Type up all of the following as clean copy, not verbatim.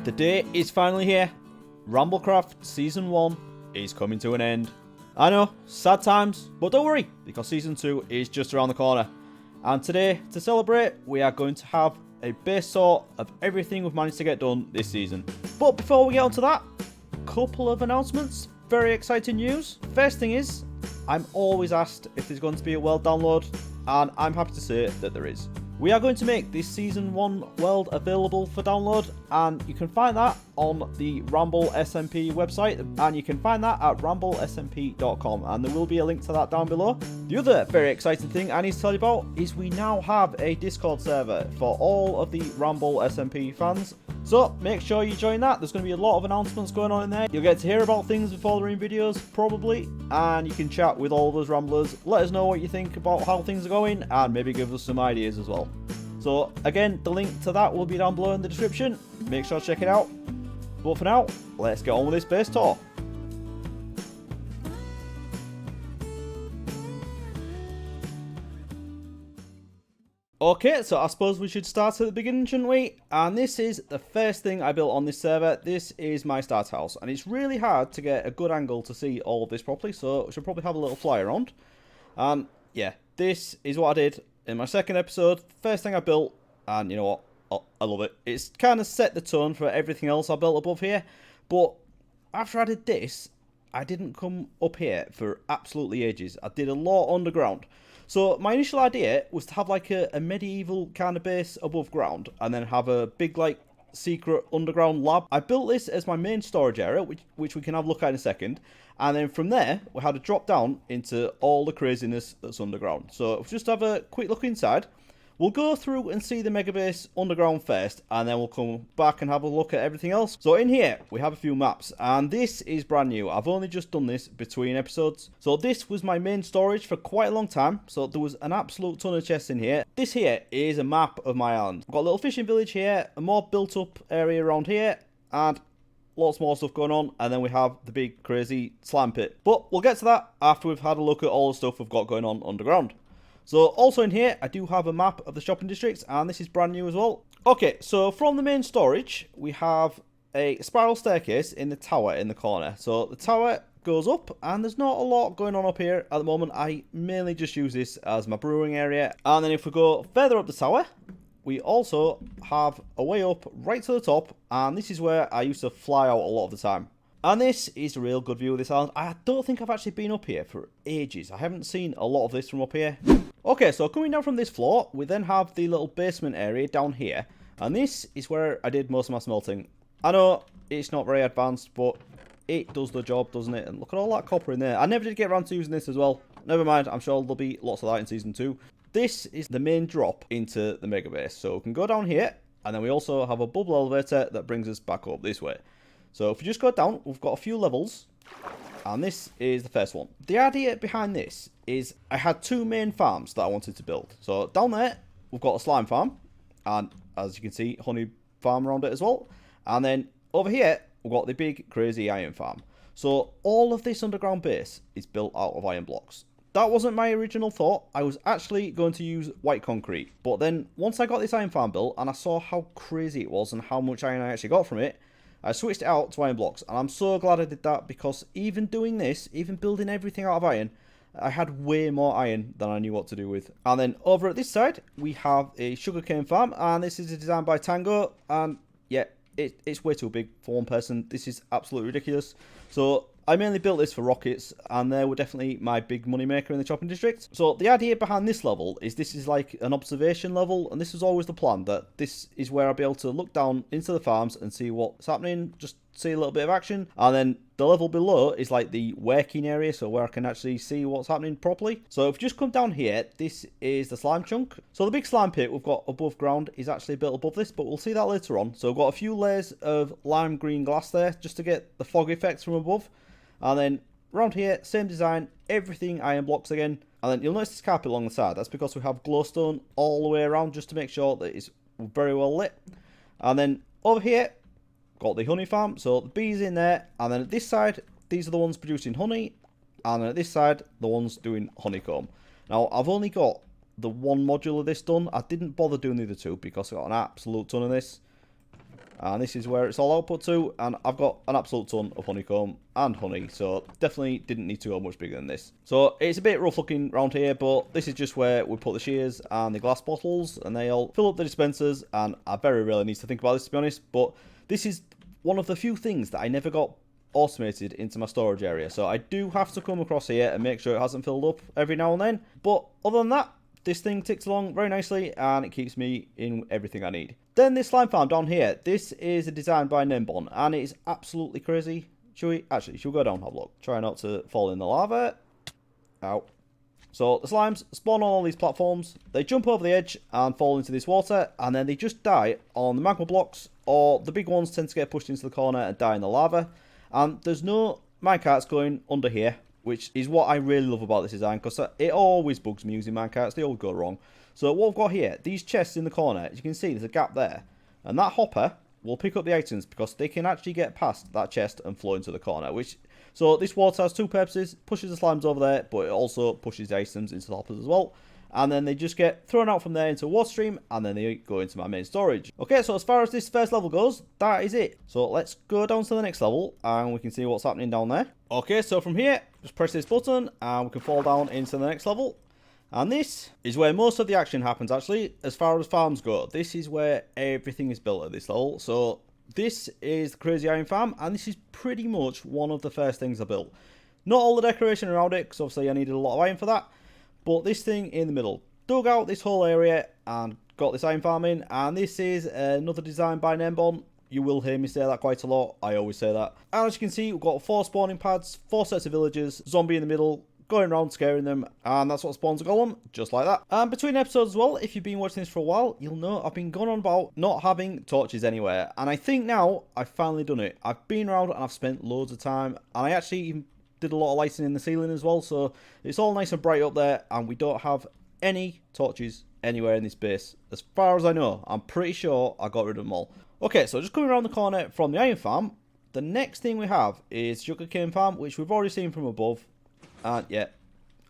The day is finally here. RambleCraft Season 1 is coming to an end. I know, sad times, but don't worry, because Season 2 is just around the corner. And today, to celebrate, we are going to have a base sort of everything we've managed to get done this season. But before we get onto that, a couple of announcements. Very exciting news. First thing is, I'm always asked if there's going to be a world download, and I'm happy to say that there is. We are going to make this Season 1 world available for download, and you can find that on the Ramble SMP website, and you can find that at RambleSMP.com, and there will be a link to that down below. The other very exciting thing I need to tell you about is we now have a Discord server for all of the Ramble SMP fans. So make sure you join that. There's going to be a lot of announcements going on in there. You'll get to hear about things before they're in videos, probably, and you can chat with all of those Ramblers. Let us know what you think about how things are going, and maybe give us some ideas as well. So again, the link to that will be down below in the description. Make sure to check it out. But for now, let's get on with this base tour. Okay, so I suppose we should start at the beginning, shouldn't we? And this is the first thing I built on this server. This is my start house, and it's really hard to get a good angle to see all of this properly, so we should probably have a little fly around. Yeah, this is what I did in my second episode. First thing I built, and you know what? Oh, I love it. It's kind of set the tone for everything else I built above here, but after I did this, I didn't come up here for absolutely ages. I did a lot underground. So my initial idea was to have like a medieval kind of base above ground, and then have a big like secret underground lab. I built this as my main storage area, which we can have a look at in a second, and then from there we had to drop down into all the craziness that's underground. So if we just have a quick look inside. We'll go through and see the mega base underground first, and then we'll come back and have a look at everything else. So in here, we have a few maps, and this is brand new. I've only just done this between episodes. So this was my main storage for quite a long time, so there was an absolute ton of chests in here. This here is a map of my island. I've got a little fishing village here, a more built up area around here, and lots more stuff going on, and then we have the big crazy slime pit. But we'll get to that after we've had a look at all the stuff we've got going on underground. So also in here, I do have a map of the shopping districts, and this is brand new as well. Okay, so from the main storage, we have a spiral staircase in the tower in the corner. So the tower goes up, and there's not a lot going on up here at the moment. I mainly just use this as my brewing area. And then if we go further up the tower, we also have a way up right to the top, and this is where I used to fly out a lot of the time. And this is a real good view of this island. I don't think I've actually been up here for ages. I haven't seen a lot of this from up here. Okay, so coming down from this floor, we then have the little basement area down here. And this is where I did most of my smelting. I know it's not very advanced, but it does the job, doesn't it? And look at all that copper in there. I never did get around to using this as well. Never mind, I'm sure there'll be lots of that in Season 2. This is the main drop into the mega base. So we can go down here, and then we also have a bubble elevator that brings us back up this way. So if we just go down, we've got a few levels, and this is the first one. The idea behind this is I had two main farms that I wanted to build. So down there, we've got a slime farm, and as you can see, honey farm around it as well. And then over here, we've got the big crazy iron farm. So all of this underground base is built out of iron blocks. That wasn't my original thought. I was actually going to use white concrete. But then once I got this iron farm built, and I saw how crazy it was and how much iron I actually got from it, I switched it out to iron blocks, and I'm so glad I did that, because even doing this, even building everything out of iron, I had way more iron than I knew what to do with. And then over at this side, we have a sugarcane farm, and this is designed by Tango, and yeah, it's way too big for one person. This is absolutely ridiculous. So I mainly built this for rockets, and they were definitely my big money maker in the shopping district. So the idea behind this level is this is like an observation level, and this was always the plan, that this is where I'll be able to look down into the farms and see what's happening, just see a little bit of action. And then the level below is like the working area, so where I can actually see what's happening properly. So if you just come down here, this is the slime chunk. So the big slime pit we've got above ground is actually built above this, but we'll see that later on. So we've got a few layers of lime green glass there, just to get the fog effects from above. And then around here, same design, everything iron blocks again. And then you'll notice this carpet along the side. That's because we have glowstone all the way around, just to make sure that it's very well lit. And then over here, got the honey farm. So the bees in there. And then at this side, these are the ones producing honey. And then at this side, the ones doing honeycomb. Now, I've only got the one module of this done. I didn't bother doing the other two because I got an absolute ton of this. And this is where it's all output to, and I've got an absolute ton of honeycomb and honey, so definitely didn't need to go much bigger than this. So it's a bit rough looking around here, but this is just where we put the shears and the glass bottles, and they all fill up the dispensers, and I very rarely need to think about this, to be honest, but this is one of the few things that I never got automated into my storage area, so I do have to come across here and make sure it hasn't filled up every now and then, but other than that, this thing ticks along very nicely, and it keeps me in everything I need. Then this slime farm down here, this is a design by Nembon, and it's absolutely crazy. Should we go down and have a look? Try not to fall in the lava. Ow. So the slimes spawn on all these platforms, they jump over the edge and fall into this water, and then they just die on the magma blocks, or the big ones tend to get pushed into the corner and die in the lava. And there's no minecarts going under here, which is what I really love about this design, because it always bugs me using minecarts, they always go wrong. So what we've got here, these chests in the corner, as you can see there's a gap there, and that hopper will pick up the items because they can actually get past that chest and flow into the corner, so this water has two purposes, pushes the slimes over there, but it also pushes the items into the hoppers as well. And then they just get thrown out from there into a water stream, and then they go into my main storage. Okay, so as far as this first level goes, that is it. So let's go down to the next level, and we can see what's happening down there. Okay, so from here, just press this button, and we can fall down into the next level. And this is where most of the action happens, actually, as far as farms go. This is where everything is built at this level. So this is the Crazy Iron Farm, and this is pretty much one of the first things I built. Not all the decoration around it, because obviously I needed a lot of iron for that. But this thing in the middle, dug out this whole area and got this iron farm in, and this is another design by Nembon. You will hear me say that quite a lot, I always say that. And as you can see, we've got 4 spawning pads, 4 sets of villagers, zombie in the middle, going around scaring them, and that's what spawns a golem, just like that. And between episodes as well, if you've been watching this for a while, you'll know I've been going on about not having torches anywhere, and I think now I've finally done it. I've been around and I've spent loads of time, and I actually even did a lot of lighting in the ceiling as well, so it's all nice and bright up there, and we don't have any torches anywhere in this base. As far as I know, I'm pretty sure I got rid of them all. Okay, so just coming around the corner from the iron farm, the next thing we have is sugarcane farm, which we've already seen from above, and yeah,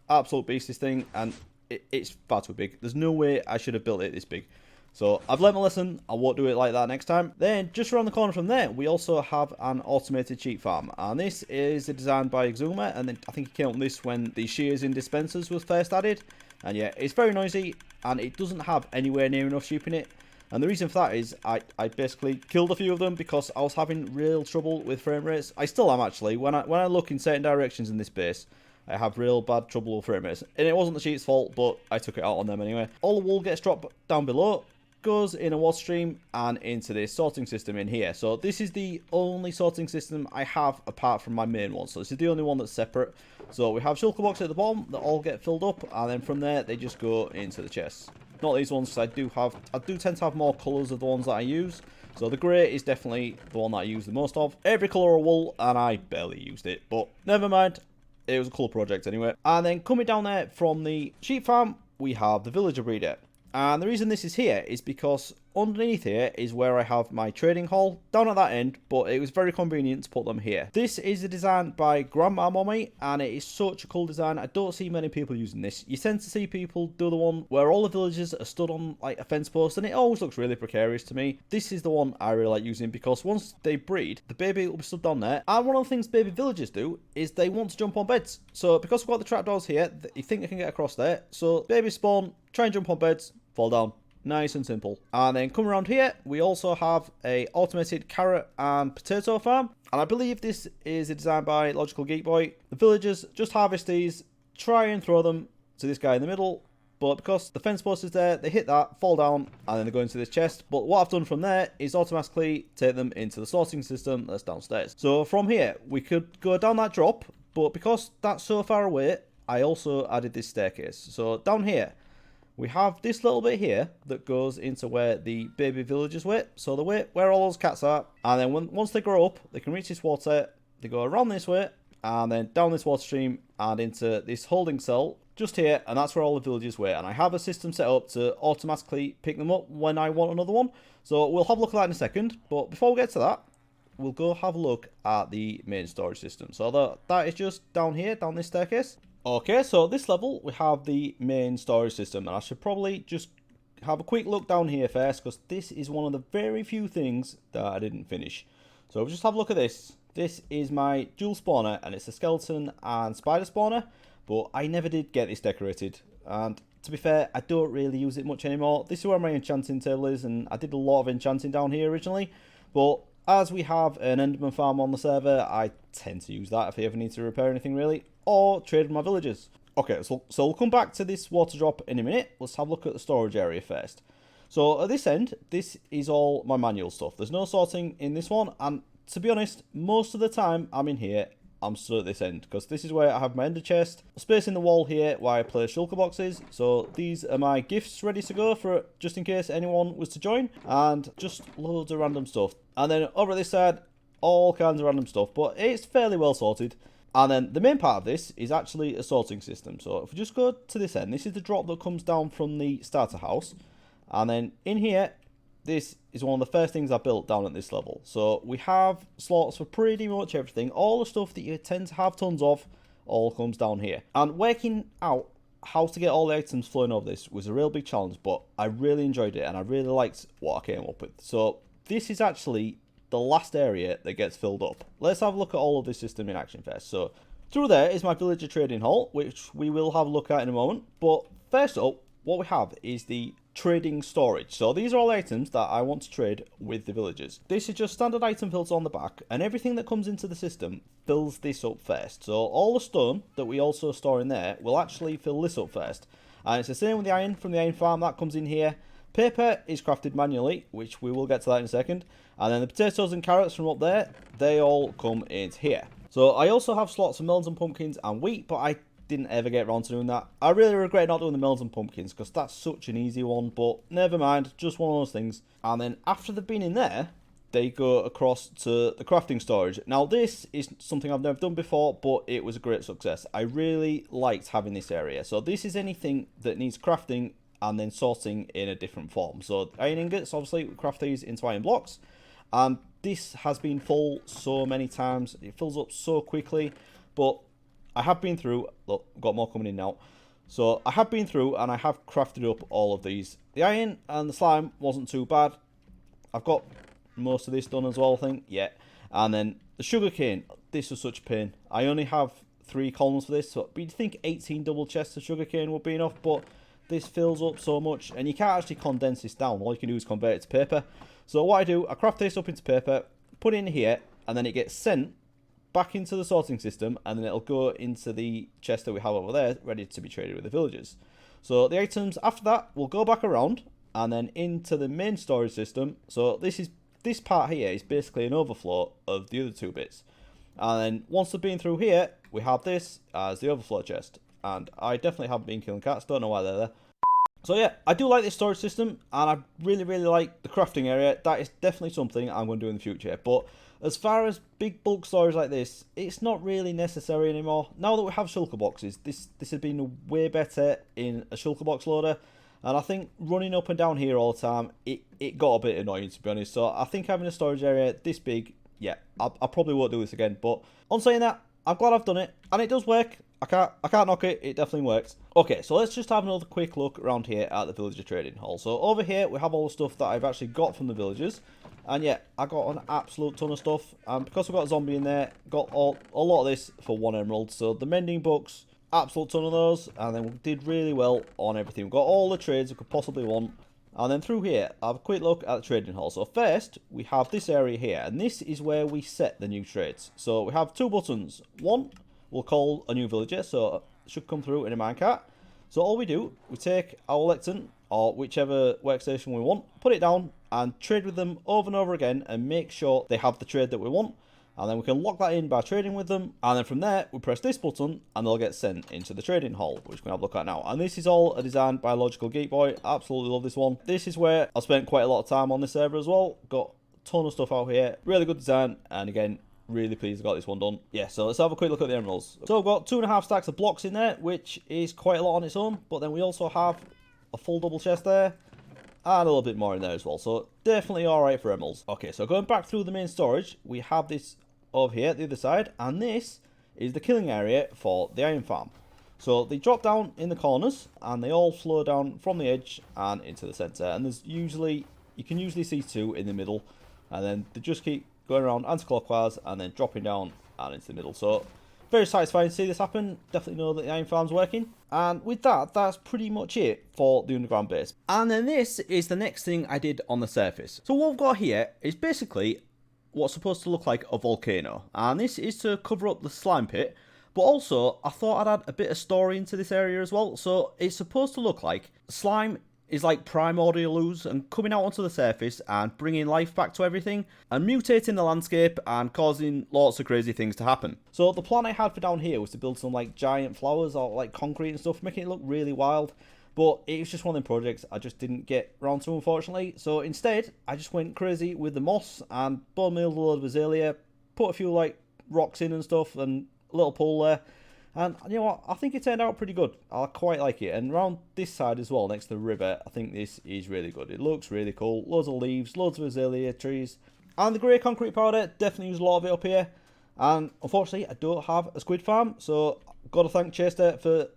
absolute beast this thing, and it's far too big. There's no way I should have built it this big. So I've learned my lesson, I won't do it like that next time. Then just around the corner from there, we also have an automated sheep farm, and this is designed by Exuma, and then I think it came up with this when the shears in dispensers was first added. And yeah, it's very noisy, and it doesn't have anywhere near enough sheep in it. And the reason for that is I basically killed a few of them because I was having real trouble with frame rates. I still am, actually. When I look in certain directions in this base, I have real bad trouble with frame rates. And it wasn't the sheep's fault, but I took it out on them anyway. All the wool gets dropped down below, goes in a water stream and into this sorting system in here. So this is the only sorting system I have apart from my main one. So this is the only one that's separate. So we have shulker boxes at the bottom that all get filled up, and then from there they just go into the chests. Not these ones, because I do tend to have more colours of the ones that I use. So the grey is definitely the one that I use the most of. Every colour of wool, and I barely used it, but never mind. It was a colour project anyway. And then coming down there from the sheep farm, we have the villager breeder. And the reason this is here is because underneath here is where I have my trading hall down at that end, but it was very convenient to put them here. This is a design by Grandma Mommy, and it is such a cool design. I don't see many people using this. You tend to see people do the one where all the villagers are stood on like a fence post, and it always looks really precarious to me. This is the one I really like using because once they breed, the baby will be stood down there, and one of the things baby villagers do is they want to jump on beds. So because we've got the trapdoors here, you think they can get across there. So babies spawn, try and jump on beds, fall down. Nice and simple. And then come around here, we also have a automated carrot and potato farm. And I believe this is a design by Logical Geek Boy. The villagers just harvest these, try and throw them to this guy in the middle. But because the fence post is there, they hit that, fall down, and then they go into this chest. But what I've done from there is automatically take them into the sorting system that's downstairs. So from here, we could go down that drop. But because that's so far away, I also added this staircase. So down here, we have this little bit here that goes into where the baby villagers wait. So the way where all those cats are. And then once they grow up, they can reach this water. They go around this way and then down this water stream and into this holding cell just here. And that's where all the villagers wait. And I have a system set up to automatically pick them up when I want another one. So we'll have a look at that in a second. But before we get to that, we'll go have a look at the main storage system. So that is just down here, down this staircase. Okay, so at this level, we have the main storage system, and I should probably just have a quick look down here first, because this is one of the very few things that I didn't finish. So just have a look at this. This is my dual spawner, and it's a skeleton and spider spawner, but I never did get this decorated. And to be fair, I don't really use it much anymore. This is where my enchanting table is, and I did a lot of enchanting down here originally, but as we have an enderman farm on the server, I tend to use that if I ever need to repair anything really, or trade with my villagers. Okay, so we'll come back to this water drop in a minute. Let's have a look at the storage area first. So at this end, this is all my manual stuff. There's no sorting in this one, and to be honest, most of the time I'm in here, I'm stood at this end, because this is where I have my ender chest, space in the wall here where I place shulker boxes. So these are my gifts ready to go for just in case anyone was to join, and just loads of random stuff. And then over at this side, all kinds of random stuff, but it's fairly well sorted. And then the main part of this is actually a sorting system. So if we just go to this end, this is the drop that comes down from the starter house, and then in here, this is one of the first things I built down at this level. So we have slots for pretty much everything. All the stuff that you tend to have tons of all comes down here. And working out how to get all the items flowing over this was a real big challenge, but I really enjoyed it and I really liked what I came up with. So this is actually the last area that gets filled up. Let's have a look at all of this system in action first. So through there is my villager trading hall, which we will have a look at in a moment. But first up, what we have is the trading storage. So these are all items that I want to trade with the villagers. This is just standard item filter on the back, and everything that comes into the system fills this up first. So all the stone that we also store in there will actually fill this up first. And it's the same with the iron from the iron farm, that comes in here. Paper is crafted manually, which we will get to that in a second. And then the potatoes and carrots from up there, they all come into here. So I also have slots of melons and pumpkins and wheat, but I didn't ever get around to doing that. I really regret not doing the melons and pumpkins, because that's such an easy one, but never mind, just one of those things. And then after they've been in there, they go across to the crafting storage. Now this is something I've never done before, but it was a great success. I really liked having this area. So this is anything that needs crafting and then sorting in a different form. So iron ingots, obviously we craft these into iron blocks, and this has been full so many times. It fills up so quickly, but I have been through, look, got more coming in now. So I have been through and I have crafted up all of these. The iron and the slime wasn't too bad. I've got most of this done as well, I think, yeah. And then the sugarcane, this was such a pain. I only have 3 columns for this, so you'd think 18 double chests of sugarcane would be enough, but this fills up so much, and you can't actually condense this down. All you can do is convert it to paper. So what I do, I craft this up into paper, put it in here, and then it gets sent back into the sorting system, and then it'll go into the chest that we have over there, ready to be traded with the villagers. So the items after that will go back around, and then into the main storage system. So this part here is basically an overflow of the other 2 bits. And then once they've been through here, we have this as the overflow chest. And I definitely haven't been killing cats, don't know why they're there. So yeah, I do like this storage system, and I really, really like the crafting area. That is definitely something I'm going to do in the future. But as far as big bulk storage like this, it's not really necessary anymore. Now that we have shulker boxes, this has been way better in a shulker box loader. And I think running up and down here all the time, it got a bit annoying, to be honest. So I think having a storage area this big, yeah, I probably won't do this again. But on saying that, I'm glad I've done it, and it does work. I can't knock it, it definitely works. Okay, so let's just have another quick look around here at the villager trading hall. So over here, we have all the stuff that I've actually got from the villagers. And yeah, I got an absolute ton of stuff. And because we've got a zombie in there, got a lot of this for 1 emerald. So the mending books, absolute ton of those. And then we did really well on everything. We've got all the trades we could possibly want. And then through here, I'll have a quick look at the trading hall. So first, we have this area here. And this is where we set the new trades. So we have 2 buttons. One, we'll call a new villager. So it should come through in a minecart. So all we do, we take our lectern, or whichever workstation we want, put it down, and trade with them over and over again, and make sure they have the trade that we want. And then we can lock that in by trading with them. And then from there, we press this button, and they'll get sent into the trading hall, which we can have a look at now. And this is all a design by Logical Geek Boy. Absolutely love this one. This is where I spent quite a lot of time on this server as well. Got a ton of stuff out here. Really good design. And again, really pleased I got this one done. Yeah, so let's have a quick look at the emeralds. So we've got 2.5 stacks of blocks in there, which is quite a lot on its own. But then we also have a full double chest there, and a little bit more in there as well. So definitely alright for emeralds. Okay, so going back through the main storage, we have this over here at the other side, and this is the killing area for the iron farm. So they drop down in the corners and they all flow down from the edge and into the centre. And there's usually, you can usually see 2 in the middle, and then they just keep going around anti-clockwise and then dropping down and into the middle. So very satisfying to see this happen. Definitely know that the iron farm's working. And with that, that's pretty much it for the underground base. And then this is the next thing I did on the surface. So what we've got here is basically what's supposed to look like a volcano. And this is to cover up the slime pit. But also, I thought I'd add a bit of story into this area as well. So it's supposed to look like slime is like primordial ooze and coming out onto the surface and bringing life back to everything and mutating the landscape and causing lots of crazy things to happen. So the plan I had for down here was to build some like giant flowers or like concrete and stuff, making it look really wild. But it was just one of them projects I just didn't get around to, unfortunately. So instead, I just went crazy with the moss and bone mealed a load of azalea, put a few like rocks in and stuff and a little pool there. And you know what, I think it turned out pretty good. I quite like it. And around this side as well, next to the river, I think this is really good. It looks really cool. Loads of leaves, loads of azalea trees. And the grey concrete powder, definitely use a lot of it up here. And unfortunately, I don't have a squid farm. So I've got to thank Chester for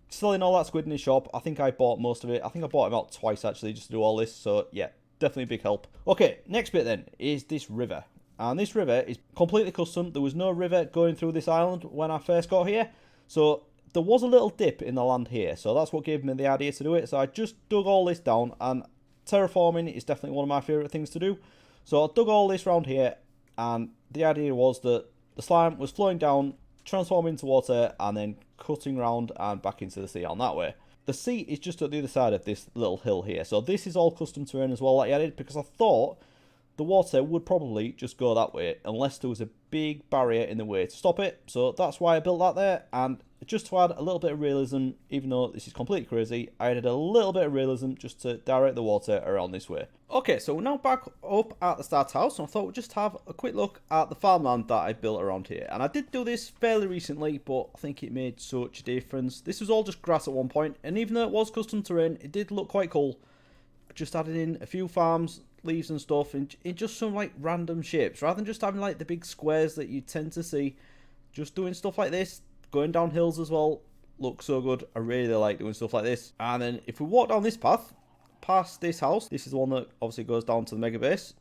selling all that squid in his shop. I think I bought most of it. I think I bought it about twice actually just to do all this. So yeah, definitely a big help. Okay, next bit then is this river. And this river is completely custom. There was no river going through this island when I first got here. So there was a little dip in the land here. So that's what gave me the idea to do it. So I just dug all this down. And terraforming is definitely one of my favourite things to do. So I dug all this around here. And the idea was that the slime was flowing down, transforming into water, and then cutting round and back into the sea on that way. The sea is just at the other side of this little hill here. So this is all custom terrain as well that I added. Because I thought the water would probably just go that way unless there was a big barrier in the way to stop it. So that's why I built that there. And just to add a little bit of realism, even though this is completely crazy, I added a little bit of realism just to direct the water around this way. Okay, so we're now back up at the start house, and I thought we'd just have a quick look at the farmland that I built around here. And I did do this fairly recently, but I think it made such a difference. This was all just grass at one point, and even though it was custom terrain, it did look quite cool. I just added in a few farms, leaves and stuff in just some like random shapes, rather than just having like the big squares that you tend to see. Just doing stuff like this, going down hills as well, looks so good. I really like doing stuff like this. And then if we walk down this path past this house, this is the one that obviously goes down to the mega base.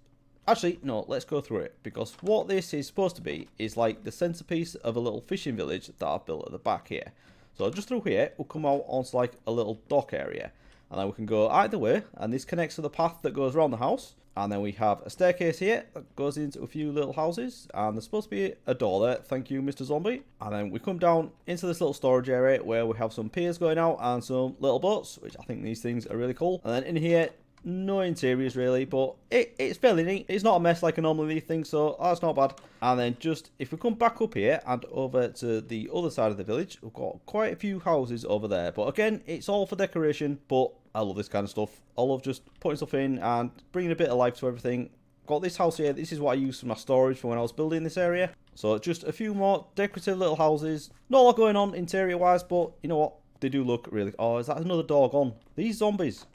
Actually no, let's go through it, because what this is supposed to be is like the centerpiece of a little fishing village that I've built at the back here. So just through here we'll come out onto like a little dock area. And then we can go either way, and this connects to the path that goes around the house. And then we have a staircase here that goes into a few little houses. And there's supposed to be a door there. Thank you, Mr. Zombie. And then we come down into this little storage area where we have some piers going out and some little boats, which I think these things are really cool. And then in here, no interiors really, but it's fairly neat. It's not a mess like I normally leave things, so that's not bad. And then just, if we come back up here and over to the other side of the village, we've got quite a few houses over there. But again, it's all for decoration, but I love this kind of stuff. I love just putting stuff in and bringing a bit of life to everything. Got this house here. This is what I used for my storage for when I was building this area. So just a few more decorative little houses. Not a lot going on interior wise, but you know what? They do look really... Oh, is that another door gone? These zombies.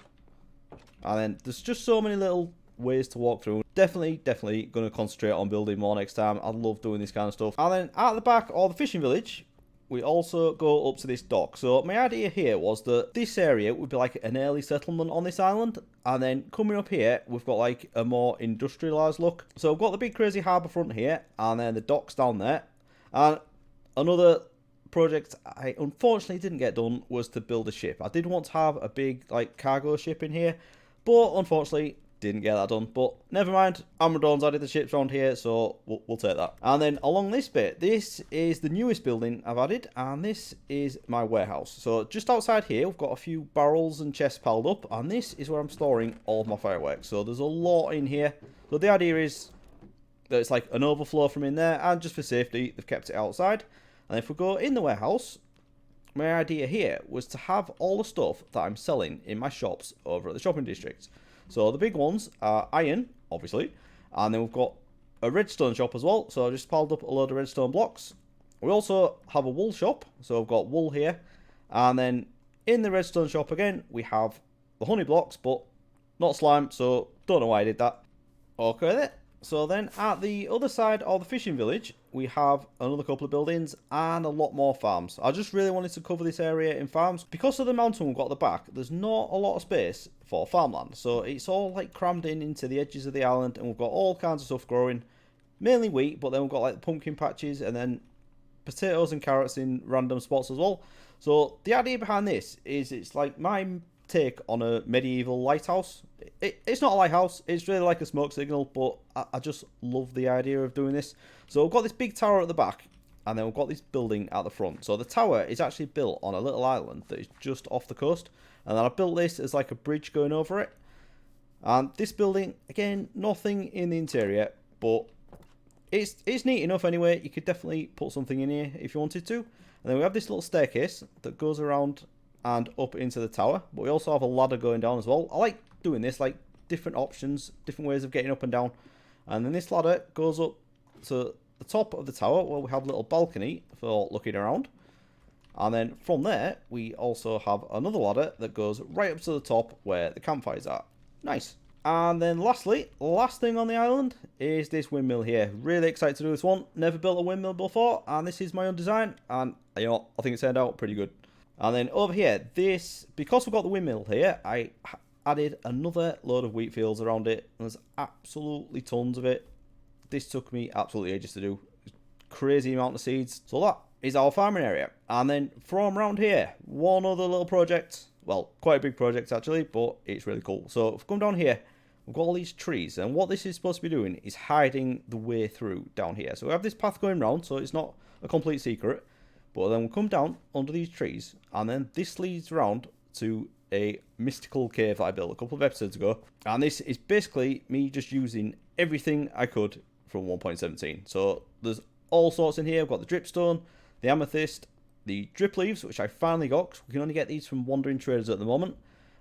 And then there's just so many little ways to walk through. Definitely going to concentrate on building more next time. I love doing this kind of stuff. And then at the back of the fishing village, we also go up to this dock. So my idea here was that this area would be like an early settlement on this island. And then coming up here, we've got like a more industrialised look. So we've got the big crazy harbour front here. And then the docks down there. And another project I unfortunately didn't get done was to build a ship. I did want to have a big like cargo ship in here. But unfortunately, didn't get that done. But never mind. Amadon's added the ships around here, so we'll take that. And then along this bit, this is the newest building I've added. And this is my warehouse. So just outside here, we've got a few barrels and chests piled up. And this is where I'm storing all of my fireworks. So there's a lot in here. So the idea is that it's like an overflow from in there. And just for safety, they've kept it outside. And if we go in the warehouse, my idea here was to have all the stuff that I'm selling in my shops over at the shopping district. So the big ones are iron, obviously, and then we've got a redstone shop as well. So I just piled up a load of redstone blocks. We also have a wool shop, so I've got wool here. And then in the redstone shop again, we have the honey blocks, but not slime, so don't know why I did that. Okay then. So then at the other side of the fishing village, we have another couple of buildings and a lot more farms. I just really wanted to cover this area in farms. Because of the mountain we've got at the back, there's not a lot of space for farmland. So it's all like crammed in into the edges of the island, and we've got all kinds of stuff growing. Mainly wheat, but then we've got like the pumpkin patches and then potatoes and carrots in random spots as well. So the idea behind this is it's like my take on a medieval lighthouse. It's not a lighthouse, it's really like a smoke signal, but I just love the idea of doing this. So we've got this big tower at the back, and then we've got this building at the front. So the tower is actually built on a little island that is just off the coast, and then I built this as like a bridge going over it. And this building, again, nothing in the interior, but it's neat enough anyway. You could definitely put something in here if you wanted to. And then we have this little staircase that goes around and up into the tower, but we also have a ladder going down as well. I like doing this, like different options, different ways of getting up and down. And then this ladder goes up to the top of the tower where we have a little balcony for looking around. And then from there, we also have another ladder that goes right up to the top where the campfires are. Nice. And then lastly, last thing on the island is this windmill here. Really excited to do this one. Never built a windmill before, and this is my own design. And you know, I think it turned out pretty good. And then over here, this, because we've got the windmill here, I added another load of wheat fields around it. There's absolutely tons of it. This took me absolutely ages to do. Crazy amount of seeds. So that is our farming area. And then from around here, one other little project. Well, quite a big project actually, but it's really cool. So if we come down here, we've got all these trees. And what this is supposed to be doing is hiding the way through down here. So we have this path going round, so it's not a complete secret. But then we'll come down under these trees, and then this leads around to a mystical cave that I built a couple of episodes ago. And this is basically me just using everything I could from 1.17. So there's all sorts in here. I've got the dripstone, the amethyst, the drip leaves, which I finally got, because we can only get these from wandering traders at the moment.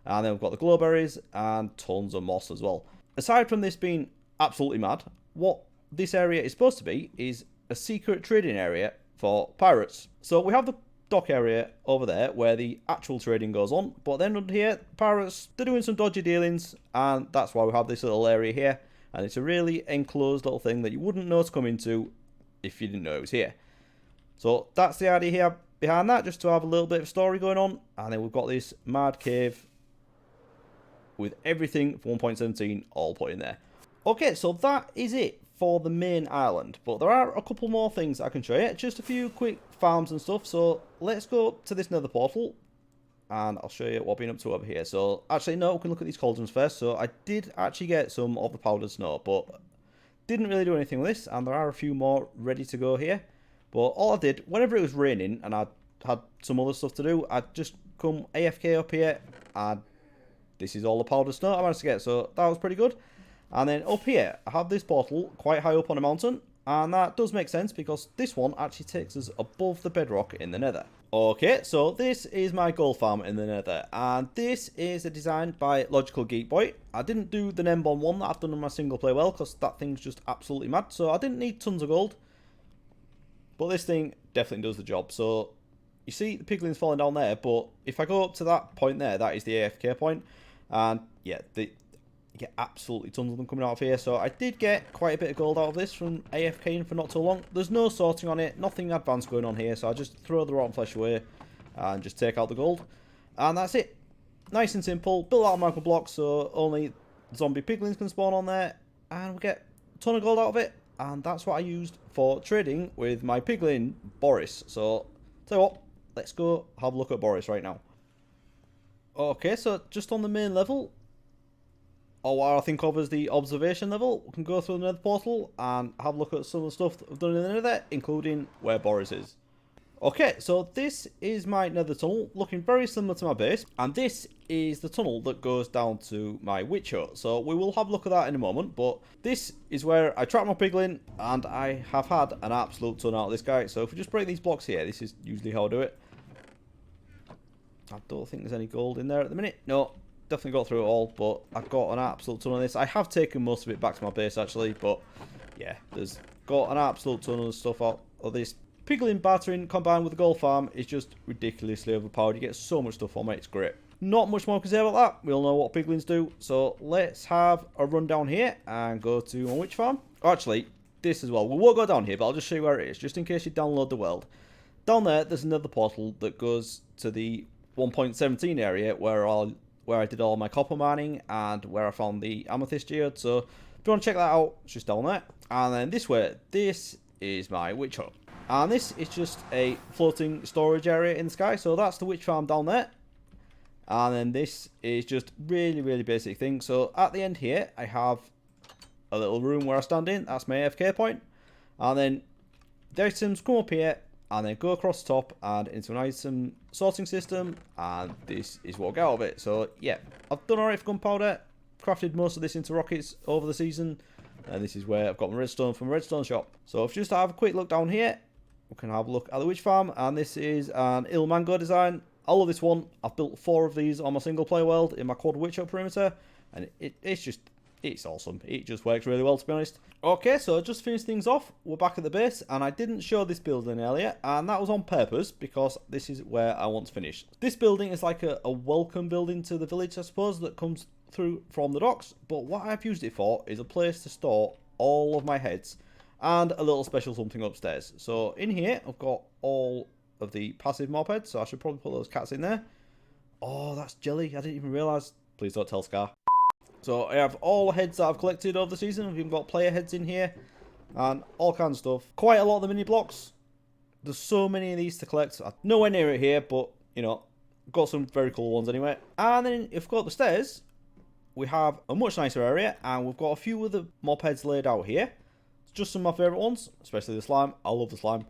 And then we've got the glowberries and tons of moss as well. Aside from this being absolutely mad, what this area is supposed to be is a secret trading area for pirates. So we have the dock area over there where the actual trading goes on, but then under here, pirates, they're doing some dodgy dealings, and that's why we have this little area here. And it's a really enclosed little thing that you wouldn't know to come into if you didn't know it was here. So that's the idea here behind that, just to have a little bit of story going on. And then we've got this mad cave with everything for 1.17 all put in there. Okay, so that is it for the main island, but there are a couple more things I can show you. Just a few quick farms and stuff. So let's go to this nether portal, and I'll show you what I've been up to over here. So actually, no, we can look at these cauldrons first. So I did actually get some of the powdered snow, but didn't really do anything with this, and there are a few more ready to go here. But all I did, whenever it was raining and I had some other stuff to do, I'd just come AFK up here, and this is all the powdered snow I managed to get, so that was pretty good. And then up here, I have this portal quite high up on a mountain, and that does make sense because this one actually takes us above the bedrock in the nether. Okay, so this is my gold farm in the nether, and this is a design by Logical Geek Boy. I didn't do the Nembon one that I've done in my single play well, because that thing's just absolutely mad, so I didn't need tons of gold. But this thing definitely does the job. So you see the piglins falling down there, but if I go up to that point there, that is the AFK point, and yeah, you get absolutely tons of them coming out of here. So I did get quite a bit of gold out of this from AFKing for not too long. There's no sorting on it, nothing advanced going on here, so I just throw the rotten flesh away and just take out the gold, and that's it. Nice and simple. Built out of micro blocks, so only zombie piglins can spawn on there, and we get a ton of gold out of it. And that's what I used for trading with my piglin Boris. So tell you what, let's go have a look at Boris right now. Okay, so just on the main level, or what I think of as the observation level, we can go through the nether portal and have a look at some of the stuff that I've done in the nether, including where Boris is. Okay, so this is my nether tunnel, looking very similar to my base, and this is the tunnel that goes down to my witch hut. So we will have a look at that in a moment, but this is where I trap my piglin, and I have had an absolute ton out of this guy. So if we just break these blocks here, this is usually how I do it. I don't think there's any gold in there at the minute. No, definitely got through it all, but I've got an absolute ton of this. I have taken most of it back to my base actually, but yeah, there's got an absolute ton of stuff out of this. Piglin battering combined with the gold farm is just ridiculously overpowered. You get so much stuff from it, it's great. not much more to say about that. We all know what piglins do. So let's have a run down here and go to my witch farm. Actually, this as well. We won't go down here, but I'll just show you where it is, just in case you download the world. Down there's another portal that goes to the 1.17 area where I did all my copper mining and where I found the amethyst geode. So if you want to check that out, it's just down there. And then this way, this is my witch hut. And this is just a floating storage area in the sky. So that's the witch farm down there. And then this is just really basic thing. So at the end here, I have a little room where I stand in. That's my AFK point. And then the items come up here and then go across the top and into an item sorting system. And this is what I get out of it. So yeah, I've done alright for gunpowder. Crafted most of this into rockets over the season. And this is where I've got my redstone from a redstone shop. So if just to have a quick look down here, we can have a look at the witch farm. And this is an Il Mango design. I love this one. I've built 4 of these on my single player world in my quad witch hut perimeter. And it's awesome. It just works really well, to be honest. Okay, so just to finish things off, we're back at the base. And I didn't show this building earlier. And that was on purpose because this is where I want to finish. This building is like a welcome building to the village, I suppose, that comes through from the docks. But what I've used it for is a place to store all of my heads. And a little special something upstairs. So in here, I've got all of the passive mob heads, so I should probably put those cats in there. Oh, that's jelly. I didn't even realise. Please don't tell Scar. So I have all the heads that I've collected over the season. I've even got player heads in here and all kinds of stuff. Quite a lot of the mini blocks. There's so many of these to collect. I'm nowhere near it here, but you know, got some very cool ones anyway. And then if we go up the stairs, we have a much nicer area, and we've got a few other mob heads laid out here. It's just some of my favourite ones, especially the slime. I love the slime.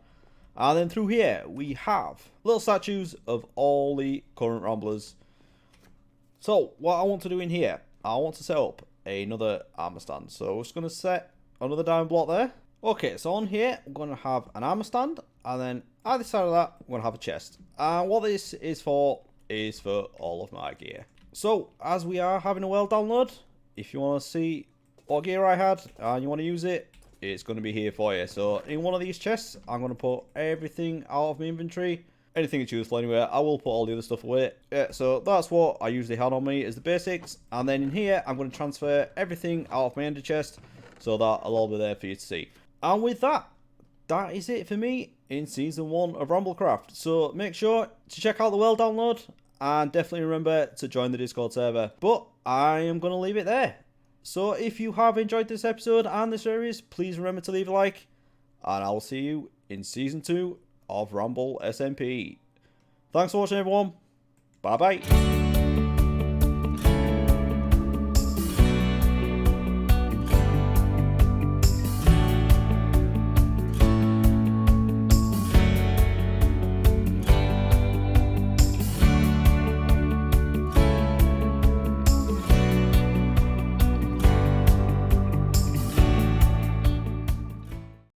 And then through here, we have little statues of all the current Ramblers. So, what I want to do in here, I want to set up another armor stand. So, we're just going to set another diamond block there. Okay, so on here, I'm going to have an armor stand. And then, either side of that, I'm going to have a chest. And what this is for all of my gear. So, as we are having a world download, if you want to see what gear I had and you want to use it, it's going to be here for you. So in one of these chests, I'm going to put everything out of my inventory. Anything that's useful anywhere, I will put all the other stuff away. Yeah, so that's what I usually had on me as the basics. And then in here, I'm going to transfer everything out of my ender chest so that it'll all be there for you to see. And with that, that is it for me in Season 1 of RambleCraft. So make sure to check out the world download and definitely remember to join the Discord server. But I am going to leave it there. So if you have enjoyed this episode and the series, please remember to leave a like. And I will see you in Season 2 of Ramble SMP. Thanks for watching, everyone. Bye-bye.